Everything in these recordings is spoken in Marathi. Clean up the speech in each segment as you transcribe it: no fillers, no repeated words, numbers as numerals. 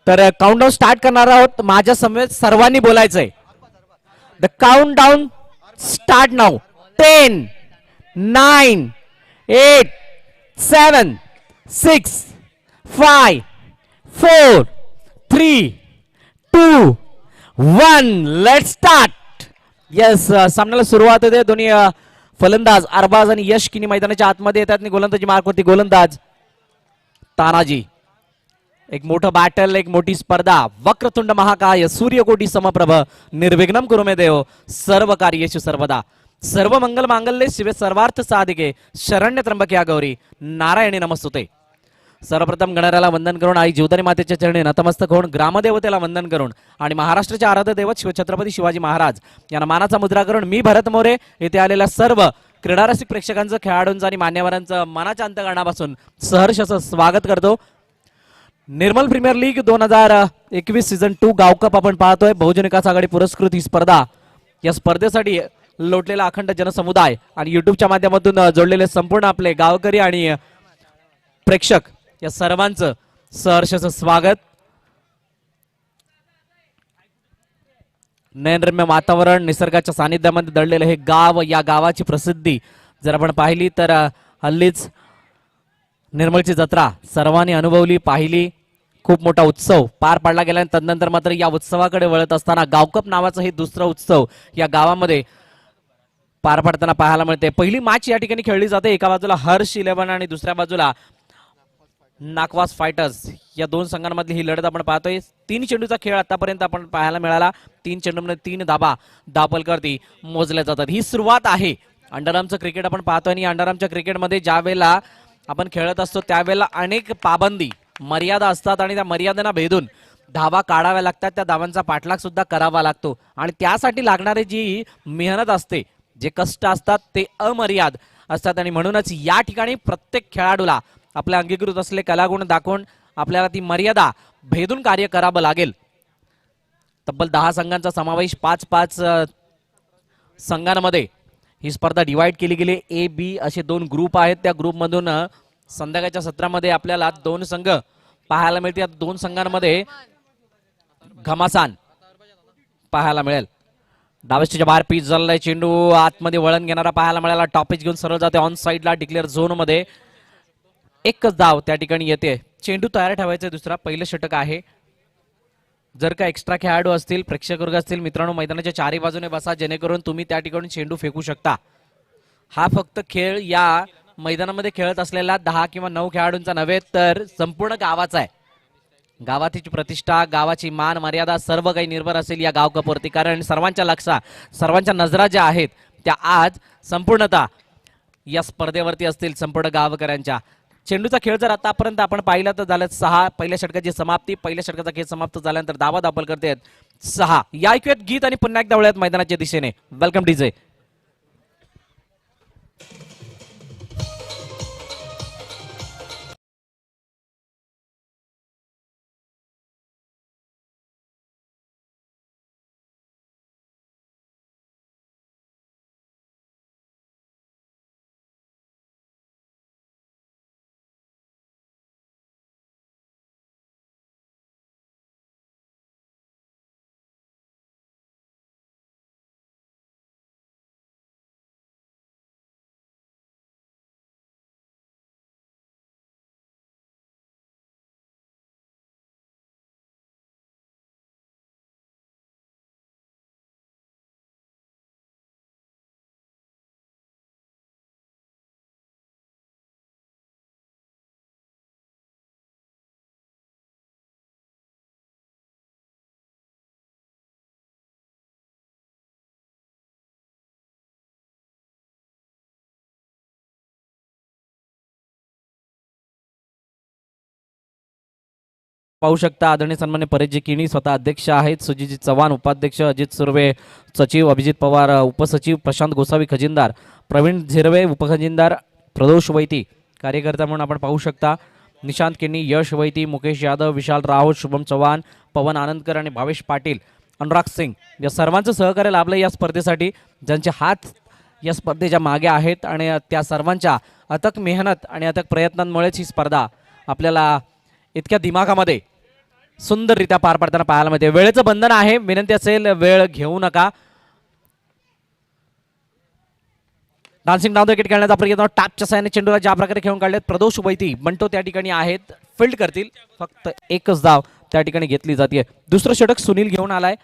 तर काउंटडाऊन स्टार्ट करणार आहोत. माझ्या समवेत सर्वांनी बोलायचंय. The countdown start now. 10 9 8 7 6 5 4 3 2 1 let's start. Yes, सामन्याला सुरुवात होते. दोन्ही फलंदाज अरबाज आणि यश किनी मैदानाच्या आतमध्ये येतात आणि गोलंदाजी मार्कवरती गोलंदाज तानाजी. एक मोठं बॅटल, एक मोठी स्पर्धा. वक्रतुंड महाकाय सूर्यकोटी समप्रभ निर्विघ्नम कुरु मे देव सर्व कार्येषु सर्वदा. सर्व मंगल मांगल्ये शिवे सर्वार्थ साधिके शरण्य त्र्यंबके गौरी नारायणी नमस्तुते. सर्वप्रथम गणराला वंदन करून आई जीवदानी मातेच्या चरणी नतमस्तक होऊन ग्रामदेवतेला वंदन करून आणि महाराष्ट्राचे आराध्य दैवत शिवछत्रपती शिवाजी महाराज यांना मानाचा मुद्रा करून मी भरत मोरे येथे आलेल्या सर्व क्रीडारसिक प्रेक्षकांचं, खेळाडूंचं आणि मान्यवरांचं मनाच्या अंतःकरणापासून सहर्ष स्वागत करतो. निर्मल प्रीमियर लीग 2021 सीझन 2 गाव कप आपण पाहतोय. बहुजन विकास आघाडी पुरस्कृत ही स्पर्धा. या स्पर्धेसाठी लोटलेला अखंड जनसमुदाय आणि युट्यूबच्या माध्यमातून जोडलेले संपूर्ण आपले गावकरी आणि प्रेक्षक या सर्वांचं सहर्ष स्वागत. नयनरम्य वातावरण, निसर्गाच्या सानिध्यामध्ये दडलेलं हे गाव, या गावाची प्रसिद्धी जर आपण पाहिली तर हल्लीच निर्मलची जत्रा सर्वांनी अनुभवली, पाहिली. खूप मोठा उत्सव पार पाडला गेला आणि तदनंतर मात्र या उत्सवाकडे वळत असताना गावकप नावाचं हे दुसरं उत्सव या गावामध्ये पार पडताना पाहायला मिळते. पहिली मॅच या ठिकाणी खेळली जाते. एका बाजूला हर्ष 11 आणि दुसऱ्या बाजूला नाकवास फायटर्स. या दोन संघांमधली ही लढत आपण पाहतोय. 3 चेंडूचा खेळ आतापर्यंत आपण पाहायला मिळाला. 3 चेंडूमध्ये 3 धाबा धावफलकावरती मोजल्या जातात. ही सुरुवात आहे. अंडरआर्मचं क्रिकेट आपण पाहतोय आणि अंडरआर्मच्या क्रिकेटमध्ये ज्या वेळेला आपण खेळत असतो त्यावेळेला अनेक पाबंदी, मर्यादा असतात आणि त्या मर्यादांना भेदून धावा काढाव्या लागतात. त्या धावांचा पाठलाग सुद्धा करावा लागतो आणि त्यासाठी लागणारी जी मेहनत असते, जे कष्ट असतात ते अमर्याद असतात आणि म्हणूनच या ठिकाणी प्रत्येक खेळाडूला आपल्या अंगीकृत असलेले कलागुण दाखवून आपल्याला ती मर्यादा भेदून कार्य करावं लागेल. तब्बल 10 संघांचा समावेश, 5-5 संघांमध्ये ही स्पर्धा डिवाइड केली गेली. ए बी असे 2 ग्रुप आहेत. त्या ग्रुपमधून संध्याकाळच्या सत्रामध्ये आपल्याला 2 संघ पाहायला मिळतील. 2 संघांमध्ये घमासान पाहायला मिळेल. डावेस्टच्या बाहेर पिच झालाय. चेंडू आतमध्ये वळण घेणारा पाहायला मिळाला. टॉपिच घेऊन सरळ जाते ऑन साइडला डिक्लेअर झोन मध्ये. एकच धाव त्या ठिकाणी येते. चेंडू तयार ठेवायचा. दुसरा पहिलं षटक आहे. जर का एक्स्ट्रा खेळाडू असतील, प्रेक्षक वर्ग असतील, मित्रांनो मैदानाच्या चारी बाजूने बसा जेणेकरून तुम्ही त्या ठिकाणी चेंडू फेकू शकता. हा फक्त खेळ या मैदानामध्ये खेळत असलेला 10 किंवा 9 खेळाडूंचा नव्हे तर संपूर्ण गावाचा आहे. गावाची प्रतिष्ठा, गावाची मान मर्यादा सर्व काही निर्भर असेल या गाव कपवरती. कारण सर्वांच्या लक्षात, सर्वांच्या नजरा ज्या आहेत त्या आज संपूर्णतः या स्पर्धेवरती असतील संपूर्ण गावकऱ्यांच्या. चेंडूचा खेळ जर आतापर्यंत आपण पाहिला तर झालं 6. पहिल्या षटकाची समाप्ती. पहिल्या षटकाचा खेळ समाप्त झाल्यानंतर धावा दाखल करते 6. या ऐकूयात गीत आणि पुन्हा एकदा वळूयात मैदानाच्या दिशेने. Welcome DJ. पाहू शकता आदरणीय सन्मान्य परेशजी किणी स्वतः अध्यक्ष आहेत. सुजितजी चव्हाण उपाध्यक्ष, अजित सुर्वे सचिव, अभिजित पवार उपसचिव, प्रशांत गोसावी खजिनदार, प्रवीण झिरवे उपखजिनदार, प्रदोष वैती कार्यकर्ता म्हणून आपण पाहू शकता. निशांत किणी, यश वैती, मुकेश यादव, विशाल राहुल, शुभम चव्हाण, पवन आनंदकर आणि भावेश पाटील, अनुराग सिंग या सर्वांचं सहकार्य लाभलं या स्पर्धेसाठी. ज्यांचे हात या स्पर्धेच्या मागे आहेत आणि त्या सर्वांच्या अथक मेहनत आणि अथक प्रयत्नांमुळेच ही स्पर्धा आपल्याला इतक्या दिमागामध्ये सुंदररित्या पार पडताना पाहायला मिळते. वेळेचं बंधन आहे, विनंती असेल वेळ घेऊ नका. डान्सिंग डाऊन विकेट खेळण्याचा प्रयत्न, टॅपच्या साहाय्याने चेंडूला ज्या प्रकारे खेळून काढलेत प्रदोष वैती बंटो त्या ठिकाणी आहेत, फील्ड करतील. फक्त एकच धाव त्या ठिकाणी घेतली जाते. दुसरं षटक सुनील घेऊन आलाय.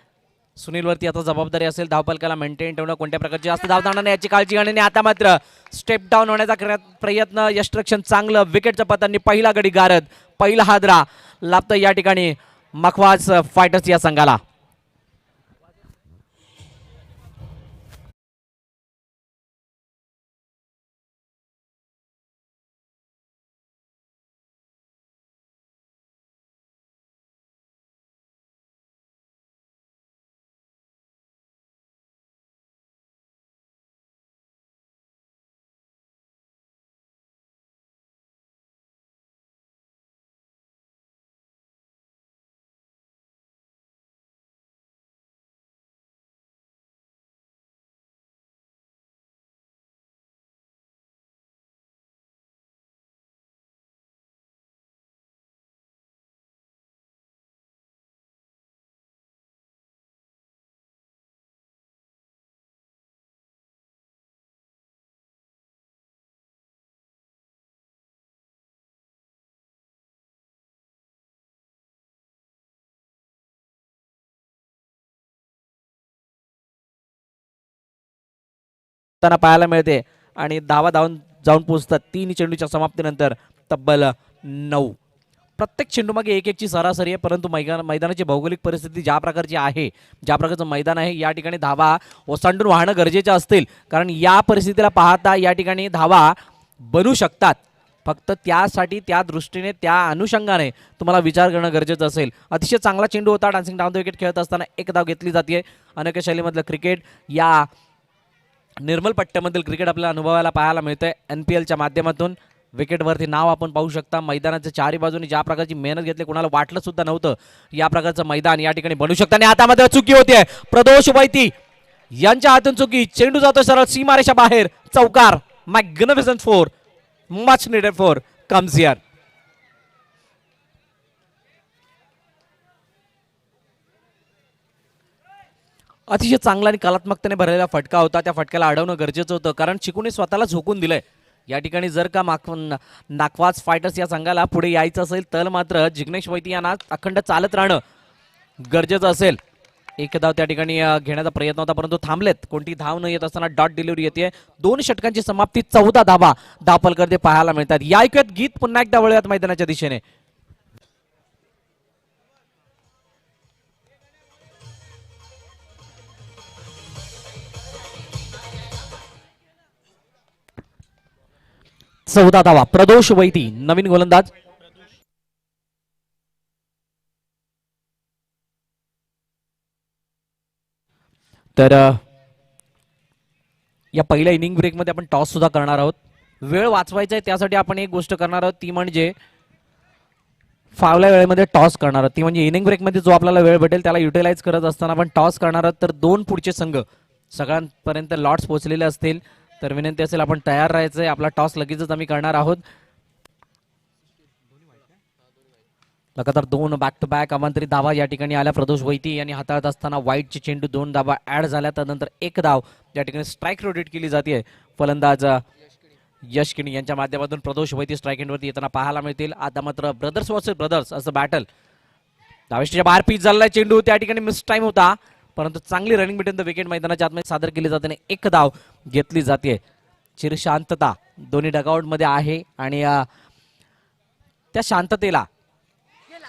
सुनीलवरती आता जबाबदारी असेल धावपलकाला मेंटेन ठेवणं, कोणत्या प्रकारची जास्त धाव जाणार नाही याची काळजी घेणे. आता मात्र स्टेप डाऊन होण्याचा प्रयत्न, यष्टरक्षण चांगलं, विकेटच्या पतांनी पहिला गडी गारद, पहिला हादरा लाभतं या ठिकाणी मखवाज फायटर्स या संघाला. पाहायला मिळते आणि धावा धावून जाऊन पोहोचतात 3 चेंडूच्या समाप्तीनंतर तब्बल 9. प्रत्येक चेंडूमागे एक एकची सरासरी आहे, परंतु मैदानाची भौगोलिक परिस्थिती ज्या प्रकारची आहे, ज्या प्रकारचं मैदान आहे, या ठिकाणी धावा ओसांडून वाहणं गरजेचं असतील. कारण या परिस्थितीला पाहता या ठिकाणी धावा बनू शकतात. फक्त त्यासाठी त्या दृष्टीने त्या अनुषंगाने तुम्हाला विचार करणं गरजेचं असेल. अतिशय चांगला चेंडू होता. डान्सिंग डाऊन द विकेट खेळत असताना एक धाव घेतली जाते. अनोख्या शैलीमधलं क्रिकेट, या निर्मल पट्ट्यामधील क्रिकेट आपल्याला अनुभवायला पाहायला मिळतंय NPLच्या माध्यमातून. विकेटवरती नाव आपण पाहू शकता. मैदानाच्या चारी बाजूनी ज्या प्रकारची मेहनत घेतली, कुणाला वाटलं सुद्धा नव्हतं या प्रकारचं मैदान या ठिकाणी बनू शकतं. आणि आता मात्र चुकी होते प्रदोष वैती यांच्या हातून चुकी. चेंडू जातो सरळ सीमारेषा बाहेर. चौकार. Magnificent four, much needed four comes here. अतिशय चांगला आणि कलात्मकतेने भरलेला फटका होता. त्या फटक्याला अडवणं गरजेचं होतं, कारण चिकूने स्वतःला झोकून दिलंय. या ठिकाणी जर का नाकवाज फायटर्स या संघाला पुढे यायचं असेल तर मात्र जिग्नेश वैती यांना अखंड चालत राहणं गरजेचं असेल. एक धाव त्या ठिकाणी घेण्याचा प्रयत्न होता, परंतु थांबलेत. कोणती धाव न येत असताना डॉट डिलिव्हरी येते. 2 षटकांची समाप्ती, 14 धावा धावपलकर पाहायला मिळतात. या ऐकूयात गीत, पुन्हा एकदा वळूयात मैदानाच्या दिशेने. चौदा धावा, प्रदोष वैती नवीन गोलंदाज. तर या पहिल्या इनिंग ब्रेकमध्ये आपण टॉस सुद्धा करणार आहोत. वेळ वाचवायचा आहे त्यासाठी आपण एक गोष्ट करणार आहोत, ती म्हणजे फावल्या वेळेमध्ये टॉस करणार आहोत. ती म्हणजे इनिंग ब्रेकमध्ये जो आपल्याला वेळ भेटेल त्याला युटिलाइज करत असताना आपण टॉस करणार आहोत. तर 2 पुढचे संघ सगळ्यांपर्यंत लॉट्स पोहोचलेले असतील, तर विनंती असेल आपण तयार राहायचंय. आपला टॉस लगेचच आम्ही करणार आहोत. लगातार 2 बॅक टू बॅक अमांतरित धावा या ठिकाणी आल्या. प्रदोष वैती यांनी हाताळत असताना वाईटची चेंडू 2 धावा ऍड झाल्या. त्यानंतर 1 धाव या ठिकाणी स्ट्राईक रोटेट केली जाते. फलंदाज यश किणी यांच्या माध्यमातून प्रदोष वैती स्ट्राईक एंडवरती येताना पाहायला मिळतील. आता मात्र ब्रदर्स वर्सेस ब्रदर्स असं बॅटल. धावेष्टीच्या बाहेर पिच झालेला चेंडू त्या ठिकाणी मिस टाइम होता, परंतु चांगली रनिंग बिटवीन द विकेट मैदानाच्या आतमध्ये सादर केली जाते आणि 1 धाव घेतली जाते. चिर शांतता दोन्ही डगआउट मध्ये आहे आणि त्या शांततेला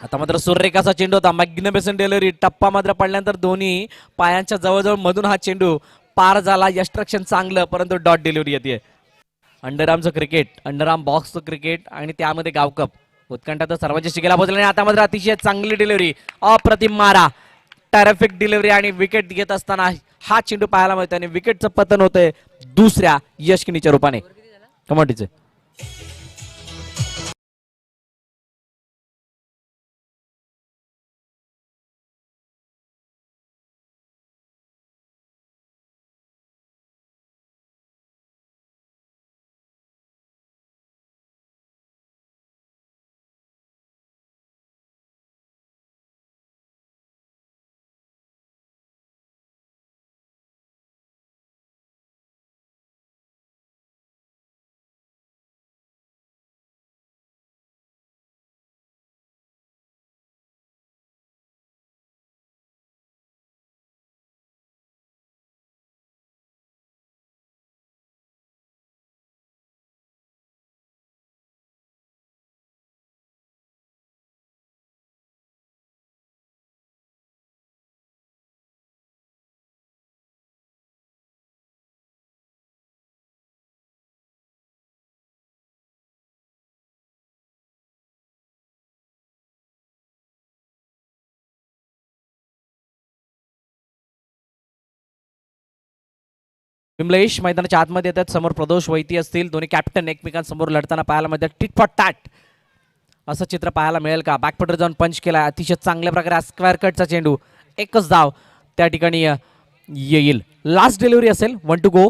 आता मात्र सूर्यरेखाचा चेंडू होता. मॅग्निफिसंट डिलिव्हरी, टप्पा मात्र पडल्यानंतर दोन्ही पायांच्या जवळजवळ मधून हा चेंडू पार झाला. यष्टरक्षण चांगलं, परंतु डॉट डिलिव्हरी येते. अंडरआर्मचं क्रिकेट, अंडरआर्म बॉक्सचं क्रिकेट आणि त्यामध्ये गावकप उत्कंठा तर सर्वांच्या शिकेला पोहोचले. आणि आता मात्र अतिशय चांगली डिलिव्हरी, अप्रतिम मारा, टेरिफिक डिलिव्हरी आणि विकेट घेत असताना हा चेंडू पाहायला मिळतो आणि विकेटचं पतन होतंय दुसऱ्या यशकिनीच्या रूपाने. कमाटीचे विमलेश मैदानाच्या आतमध्ये येतात. समोर प्रदोष वैती असतील. दोन्ही कॅप्टन एकमेकांसमोर लढताना पाहायला मिळतात. टिट फॉर टॅट असं चित्र पाहायला मिळेल का? बॅकपटर जाऊन पंच केला. अतिशय चांगल्या प्रकारे स्क्वेअर कटचा चेंडू. एकच धाव त्या ठिकाणी येईल. लास्ट डिलिव्हरी असेल. 1 to go.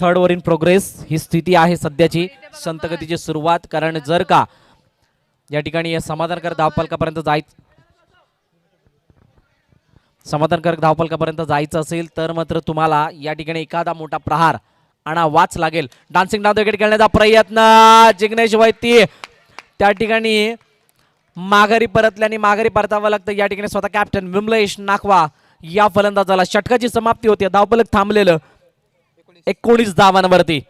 Third over in progress ही स्थिती आहे सध्याची. संतगतीची सुरुवात. कारण जर का या ठिकाणी समाधानकारक धावपलकापर्यंत जायचं असेल तर मात्र तुम्हाला या ठिकाणी एखादा मोठा प्रहार आणावाच लागेल. डान्सिंग डाव विकेट खेळण्याचा प्रयत्न. जिग्नेश वैती त्या ठिकाणी माघारी परतल्याने माघारी परतावं लागतं. या ठिकाणी स्वतः कॅप्टन विमलेश नाखवा या फलंदाजाला षटकाची समाप्ती होती. धावपलक थांबलेलं 19 धावांवरती.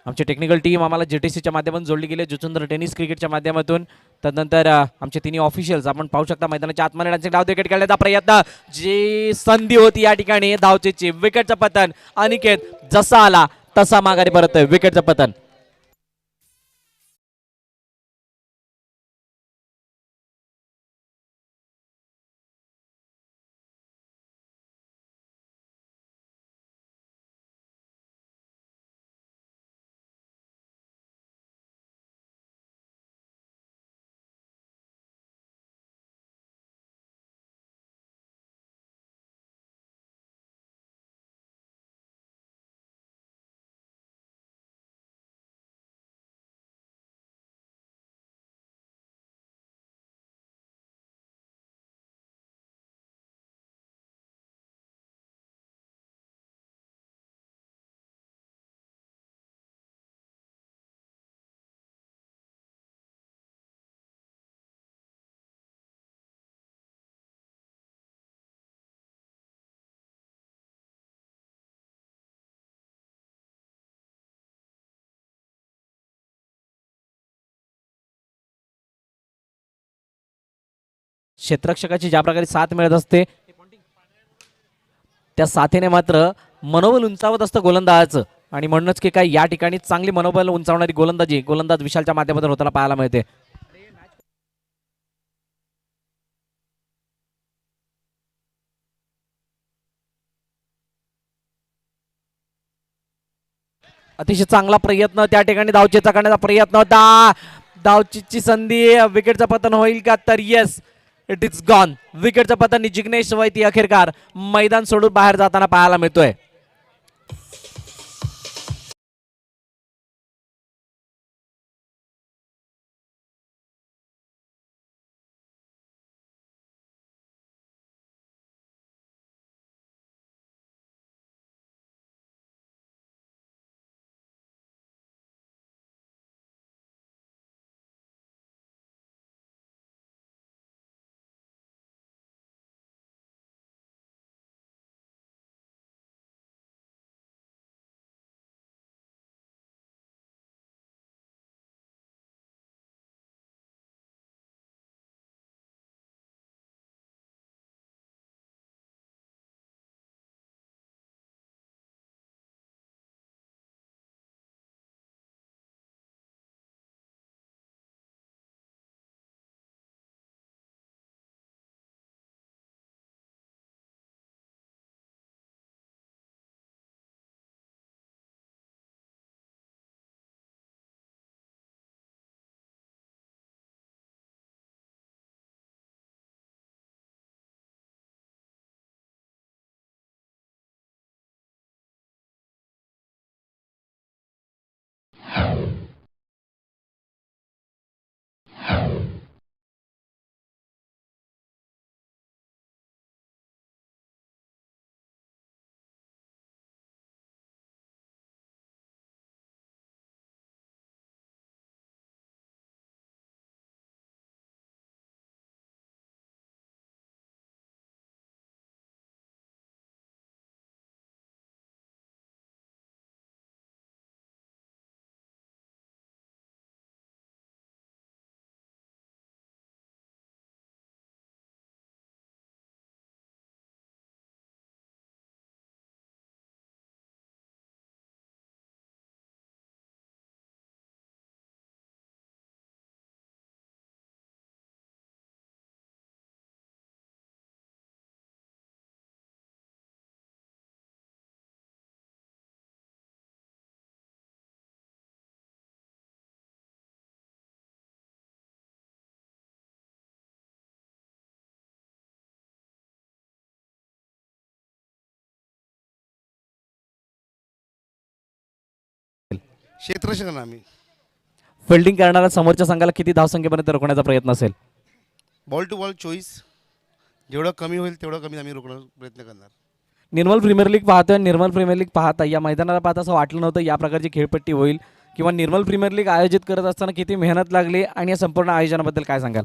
आमची टेक्निकल टीम आम्हाला जेटीसीच्या माध्यमातून जोडली गेली. जुचुंद्र टेनिस क्रिकेटच्या माध्यमातून. तदनंतर आमचे तिन्ही ऑफिशियल्स आपण पाहू शकता. मैदानाच्या आतमध्ये डान्सिंग डाव विकेट खेळण्याचा प्रयत्न. जी संधी होती या ठिकाणी धावचेची. विकेटचं पतन. अनिकेत जसा आला तसा माघारी परत. विकेटचं पतन. क्षेत्ररक्षकाची ज्या प्रकारे साथ मिळत असते त्या साथीने मात्र मनोबल उंचावत असतं गोलंदाजाचं. आणि म्हणूनच की काय या ठिकाणी चांगली मनोबल उंचावणारी गोलंदाज विशालच्या माध्यमातून होताना पाहायला मिळते. अतिशय चांगला प्रयत्न त्या ठिकाणी धावचेचा करण्याचा प्रयत्न होता. धावचीची संधी. विकेटचं पतन होईल का? तर येस, इट इज गॉन. विकेटचं पतन. जिग्नेश वैती अखेरकार मैदान सोडून बाहेर जाताना पाहायला मिळतोय. क्षेत्ररक्षण आम्ही. फिल्डिंग करणाऱ्या समोरच्या संघाला किती धावसंख्येपर्यंत रोखण्याचा प्रयत्न असेल? Ball to ball choice. जेवढं कमी होईल तेवढं कमी आम्ही रोखण्याचा प्रयत्न करणार. निर्मल प्रीमियर लीग पाहतोय. निर्मल प्रीमियर लीग पाहता या मैदानाला पाहता असं वाटलं नव्हतं या प्रकारची खेळपट्टी होईल किंवा निर्मल प्रीमियर लीग आयोजित करत असताना किती मेहनत लागली आणि या संपूर्ण आयोजनाबद्दल काय सांगाल?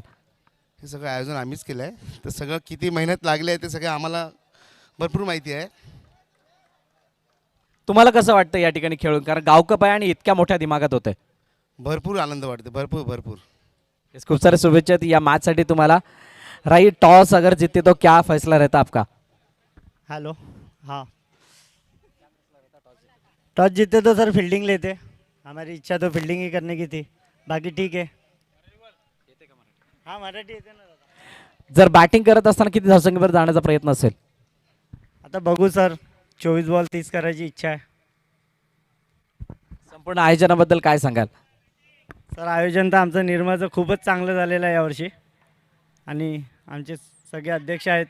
हे सगळं आयोजन आम्हीच केलं आहे. तर सगळं किती मेहनत लागली आहे ते सगळं आम्हाला भरपूर माहिती आहे. तुम्हाला कसं वाटतं या ठिकाणी खेळून, कारण गावकप आहे आणि इतक्या मोठ्या दिमागात होतंय? भरपूर आनंद वाटते, भरपूर भरपूर. खूप सारे शुभेच्छा या मैच साठी तुम्हाला. राही टॉस अगर जीते तो क्या फैसला रहता आपका? हेलो, हाँ, टॉस जीते तो सर फील्डिंग लेते। हमारी इच्छा तो फील्डिंग ही करने की थी, बाकी ठीक है। हाँ, मराठी येते ना दादा। जर बॅटिंग करत असताना किती धावसंख्येवर जाण्याचा प्रयत्न असेल? आता बघू सर, 24 बॉल 30 करायची इच्छा आहे। संपूर्ण आयोजनाबद्दल काय सांगाल? सर आयोजन तर आमचं निर्माचं खूपच चांगलं झालेलं आहे यावर्षी आणि आमचे सगळे अध्यक्ष आहेत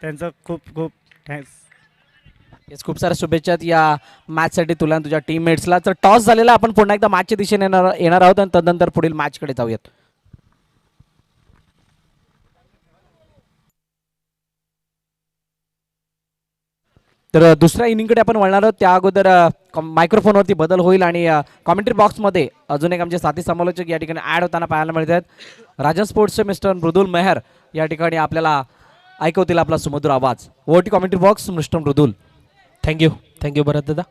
त्यांचं खूप खूप थँक्स। खूप साऱ्या शुभेच्छा या मॅचसाठी तुला आणि तुझ्या टीममेट्सला. तर टॉस झालेला, आपण पुन्हा एकदा मॅचच्या दिशेने येणार आहोत आणि तदनंतर पुढील मॅचकडे जाऊयात. तर दुसऱ्या इनिंगकडे आपण वळणार आहोत. त्या अगोदर मायक्रोफोनवरती बदल होईल आणि कॉमेंट्री बॉक्समध्ये अजून एक आमचे साथी समालोचक या ठिकाणी ॲड होताना पाहायला मिळत आहेत. राजन स्पोर्ट्सचे मिस्टर मृदुल मेहर या ठिकाणी आपल्याला ऐकवतील आपला सुमधुर आवाज. ओटी कॉमेंट्री बॉक्स मिस्टर मृदुल. थँक्यू भरत दादा.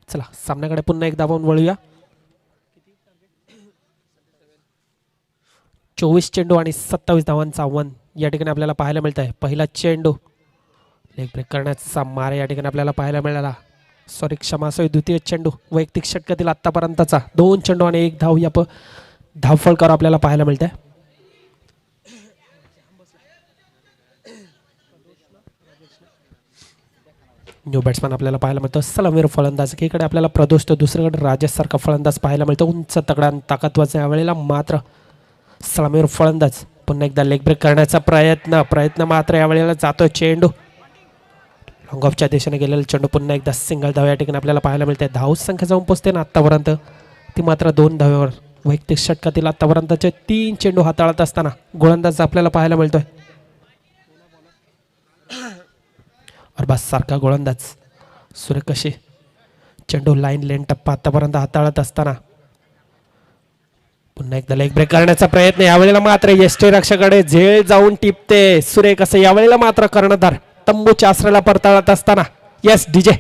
चला सामन्याकडे पुन्हा एकदा आपण वळूया. 24 चेंडू आणि 27 धावांचं आव्हान या ठिकाणी आपल्याला पाहायला मिळत आहे. पहिला चेंडू लेग ब्रेक करण्याचा मारा या ठिकाणी आपल्याला पाहायला मिळाला. क्षमा असावी. द्वितीय चेंडू वैयक्तिक षटकातील आतापर्यंतचा 2 चेंडू आणि 1 धाव या धावफलकावर आपल्याला पाहायला मिळत आहे. न्यू बॅट्समॅन आपल्याला पाहायला मिळतो. सलामीर फलंदाज, एकीकडे आपल्याला प्रदोष तर दुसरीकडे राजेश सारखा फलंदाज पाहायला मिळतो. उंच तगडा ताकदवाचा यावेळेला मात्र सलामीर फलंदाज. पुन्हा एकदा लेग ब्रेक करण्याचा प्रयत्न मात्र यावेळेला जातोय. चेंडू लॉंग ऑफच्या दिशेने गेलेला चेंडू पुन्हा एकदा सिंगल धाव या ठिकाणी आपल्याला पाहायला मिळते. धाव संख्या जाऊन पोचते ना आत्तापर्यंत ती मात्र 2 धावेवर. वैयक्तिक षटकातील आत्तापर्यंतचे 3 चेंडू हाताळत असताना गोलंदाज आपल्याला पाहायला मिळतोय. अरबाज सारखा गोलंदाज सुरेख अशी चेंडू लेन टप्पा आतापर्यंत हाताळत असताना पुन्हा एकदा लेग ब्रेक करण्याचा प्रयत्न. यावेळेला मात्र यष्टीरक्षकाकडे झेल जाऊन टिपते. सुरेख असं यावेळेला मात्र कर्णधार तंबूच्या आश्रयाला परताळत असताना यस डीजे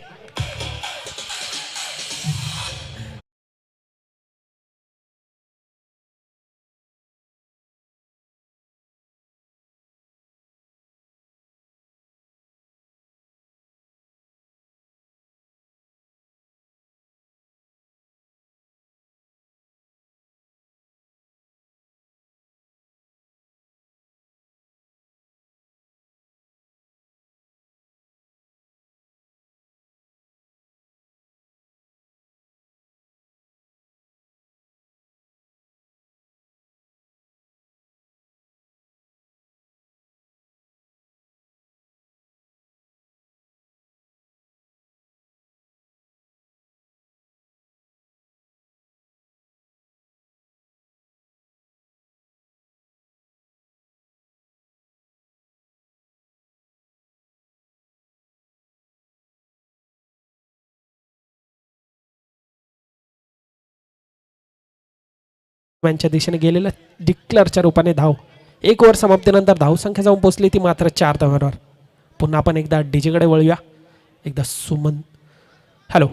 दिशेने गेलेला डिक्लेअरच्या रूपाने धाव 1 ओव्हर समाप्तीनंतर धाव संख्या जाऊन पोहोचली ती मात्र 4 धावांवर. पुन्हा आपण एकदा डीजेकडे वळूया. एकदा सुमन. हॅलो.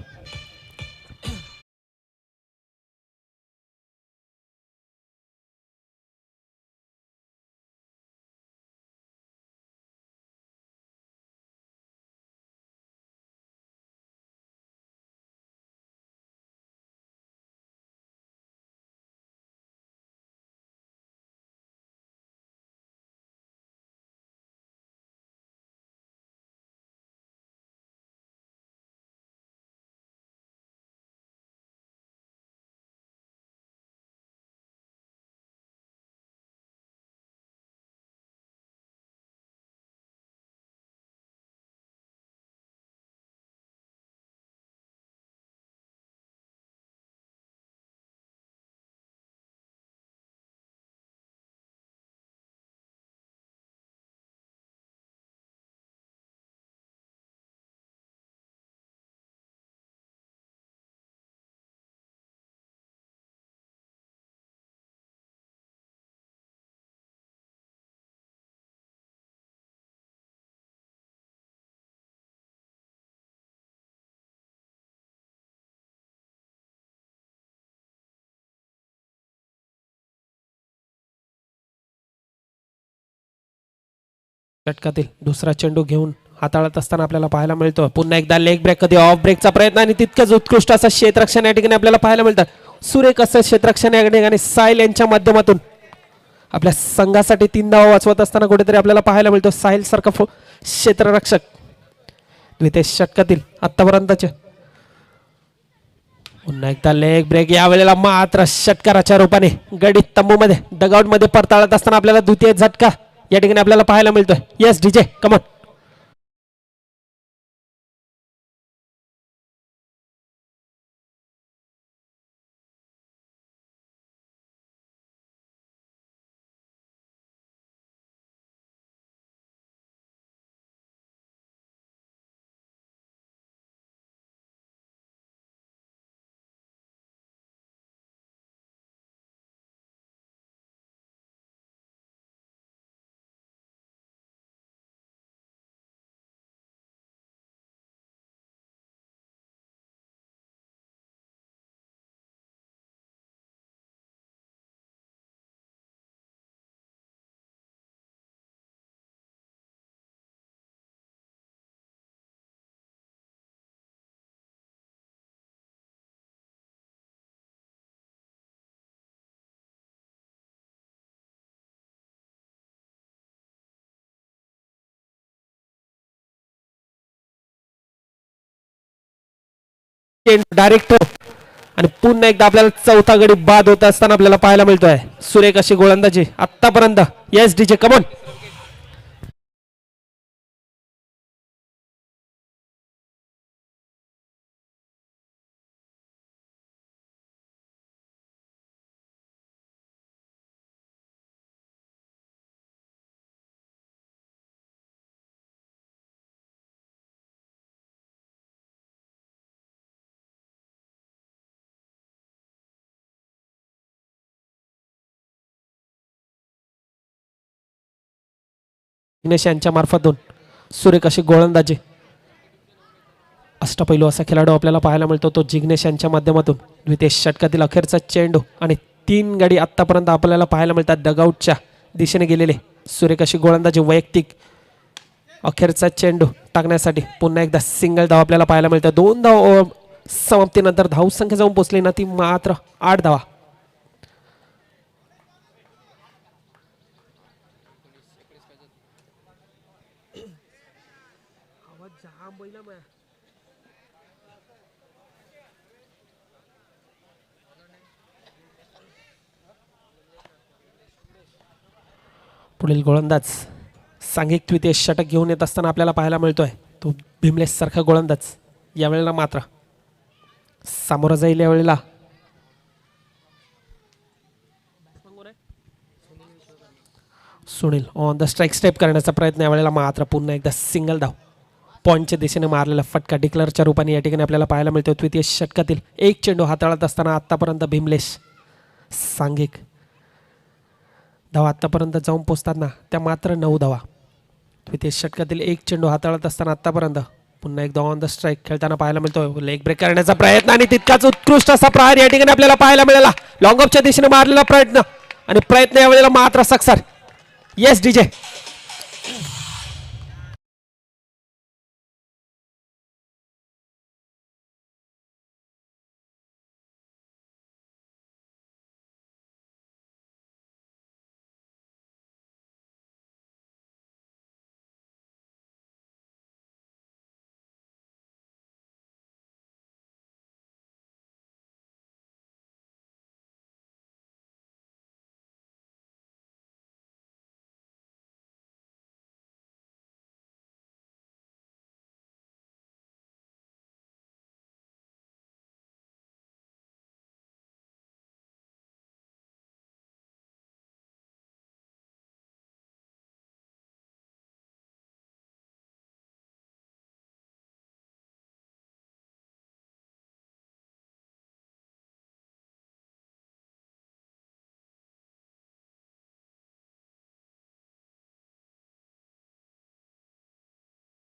षटकातील दुसरा चेंडू घेऊन हाताळत असताना आपल्याला पाहायला मिळतो पुन्हा एकदा लेग ब्रेक, कधी ऑफ ब्रेकचा प्रयत्न आणि तितकंच उत्कृष्ट असं क्षेत्ररक्षण या ठिकाणी आपल्याला पाहायला मिळतं. सुरेख असं क्षेत्ररक्षण या ठिकाणी साहिल यांच्या माध्यमातून आपल्या संघासाठी 3 धावा वाचवत असताना कुठेतरी आपल्याला पाहायला मिळतो साहिल सारखा क्षेत्ररक्षक. द्वितीय षटकातील आतापर्यंतचे पुन्हा एकदा लेग ब्रेक, यावेळेला मात्र षटकाराच्या रूपाने गडी तंबूमध्ये डगआउटमध्ये परताळत असताना आपल्याला द्वितीय झटका या ठिकाणी आपल्याला पाहायला मिळतोय. Yes DJ come on. डायरेक्ट आणि पुन्हा एकदा आपल्याला चौथा गडी बाद होत असताना आपल्याला पाहायला मिळतोय सुरेख अशी गोलंदाजी आतापर्यंत. Yes DJ come on. जिग्नेश यांच्या मार्फतून सुरेख अशी गोलंदाजी अष्टपैलू असा खेळाडू आपल्याला पाहायला मिळतो तो जिग्नेश यांच्या माध्यमातून. द्वितीय षटकातील अखेरचा चेंडू आणि 3 गडी आतापर्यंत आपल्याला पाहायला मिळतात डगआउटच्या दिशेने गेलेले. सुरेख अशी गोलंदाजी वैयक्तिक अखेरचा चेंडू टाकण्यासाठी पुन्हा एकदा सिंगल धाव आपल्याला पाहायला मिळतं. 2 धाव समाप्तीनंतर धावसंख्या जाऊन पोहोचली ना ती मात्र 8 धावा. पुढील गोलंदाज सांघिक द्वितीय षटक घेऊन येत असताना आपल्याला पाहायला मिळतोय तो भीमलेश सारखा गोलंदाज. यावेळेला मात्र सामोरा जाईल यावेळेला Sunil on the strike step करण्याचा प्रयत्न. यावेळेला मात्र पुन्हा एकदा सिंगल धाव पॉईंटच्या दिशेने मारलेला फटका डिक्लरच्या रूपाने या ठिकाणी आपल्याला पाहायला मिळतो. द्वितीय षटकातील एक चेंडू हाताळत असताना आतापर्यंत भीमलेश सांघिक धावा आतापर्यंत जाऊन पोचताना त्या मात्र 9 धावा. द्वितीय षटकातील एक चेंडू हाताळत असताना आतापर्यंत पुन्हा एकदा ऑन द स्ट्राईक खेळताना पाहायला मिळतो लेग ब्रेक करण्याचा प्रयत्न आणि तितकाच उत्कृष्ट असा प्रहार या ठिकाणी आपल्याला पाहायला मिळाला. लॉंग ऑफच्या दिशेने मारलेला प्रयत्न यावेळेला मात्र सक्सेस. Yes DJ.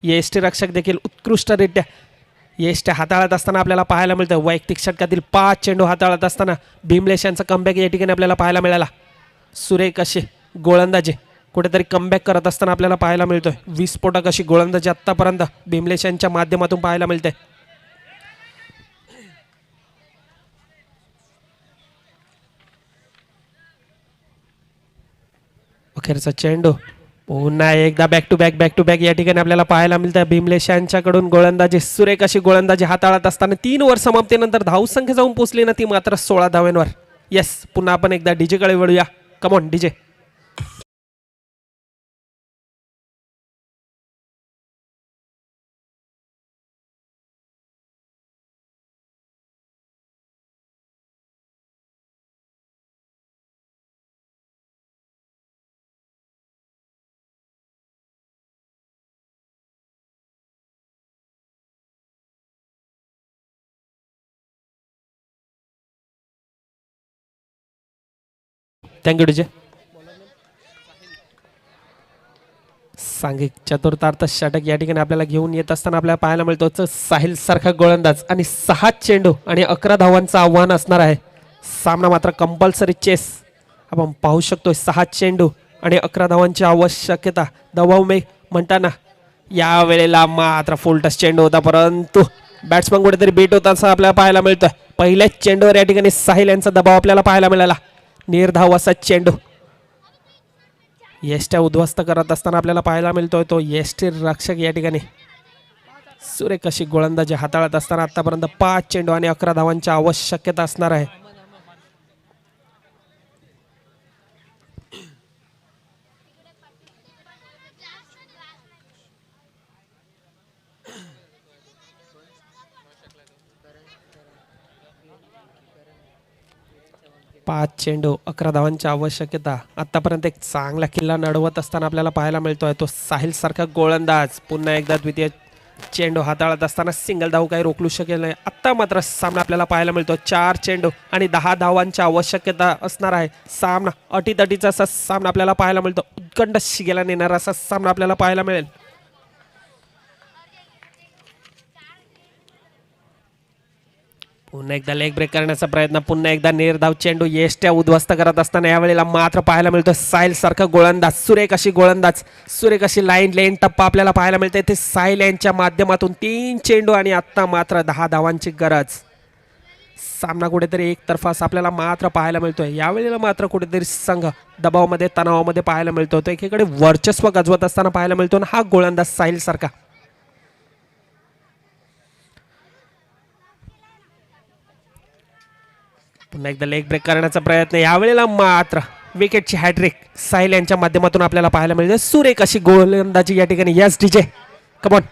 यष्टी रक्षक देखील उत्कृष्टरित्या यष्टी हाताळत असताना आपल्याला पाहायला मिळतं. वैयक्तिक षटकातील 5 चेंडू हाताळत असताना भीमलेश यांचा कमबॅक या ठिकाणी आपल्याला पाहायला मिळाला. सुरेख अशी गोलंदाजी कुठेतरी कमबॅक करत असताना आपल्याला पाहायला मिळतोय. विस्फोटक अशी गोलंदाजी आतापर्यंत भीमलेश यांच्या माध्यमातून पाहायला मिळते. अखेरचा चेंडू पुन्हा एकदा बॅक टू बॅक या ठिकाणी आपल्याला पाहायला मिळतं. भीमलेश यांच्याकडून गोलंदाजी सुरेख अशी गोलंदाजी हाताळत असताना 3 ओव्हर समाप्तीनंतर धावसंख्या जाऊन पोहोचली ना ती मात्र 16 धावांवर. येस, पुन्हा आपण एकदा डीजे कडे वळूया. Come on DJ. Thank you DJ. सांघिक चतुर्थार्थ षटक या ठिकाणी आपल्याला घेऊन येत असताना आपल्याला पाहायला मिळतो साहिल सारखा गोलंदाज आणि 6 चेंडू आणि 11 धावांचं आव्हान असणार आहे. सामना मात्र कंपल्सरी चेस. आपण पाहू शकतो 6 चेंडू आणि 11 धावांची आवश्यकता. दबाव मे म्हणताना या वेळेला मात्र फुल टच चेंडू होता, परंतु बॅट्समन कुठेतरी बीट होता असं आपल्याला पाहायला मिळतोय. पहिल्याच चेंडूवर या ठिकाणी साहिल यांचा दबाव आपल्याला पाहायला मिळाला. निर्धाव असा चेंडू येष्ट्या उद्ध्वस्त करत असताना आपल्याला पाहायला मिळतोय. तो येष्टी रक्षक या ठिकाणी सुरेख अशी गोलंदाजी हाताळत असताना आतापर्यंत 5 चेंडू आणि 11 धावांची आवश्यकता असणार आहे. पाच चेंडू 11 धावांची आवश्यकता. आतापर्यंत एक चांगला किल्ला नडवत असताना आपल्याला पाहायला मिळतोय तो साहिल सारखा गोलंदाज. पुन्हा एकदा द्वितीय चेंडू हाताळत असताना सिंगल धाव काही रोखू शकेल नाही. आता मात्र सामना आपल्याला पाहायला मिळतो 4 चेंडू आणि 10 धावांची आवश्यकता असणार आहे. सामना अटीतटीचा असा सामना आपल्याला पाहायला मिळतो. उत्कंठ शिगेला नेणारा असा सामना आपल्याला पाहायला मिळेल. पुन्हा एकदा लेग ब्रेक करण्याचा प्रयत्न. पुन्हा एकदा निर्धाव चेंडू येष्ट्या उद्ध्वस्त करत असताना यावेळेला मात्र पाहायला मिळतो साहिल सारखा गोलंदाज. सुरेख अशी गोलंदाज, सुरेख अशी लाईन टप्पा आपल्याला पाहायला मिळते. ते साहिल यांच्या माध्यमातून 3 चेंडू आणि आता मात्र 10 धावांची गरज. सामना कुठेतरी एकतर्फा आपल्याला मात्र पाहायला मिळतोय. यावेळेला मात्र कुठेतरी संघ दबावामध्ये तणावामध्ये पाहायला मिळतो. तो एकीकडे वर्चस्व गाजवत असताना पाहायला मिळतो आणि हा गोलंदाज साहिल सारखा. पुन्हा एकदा लेग ब्रेक करण्याचा प्रयत्न. यावेळेला मात्र विकेटची हॅट्रिक साहिल यांच्या माध्यमातून आपल्याला पाहायला मिळते. सुरेख अशी गोलंदाजी या ठिकाणी. Yes DJ come on.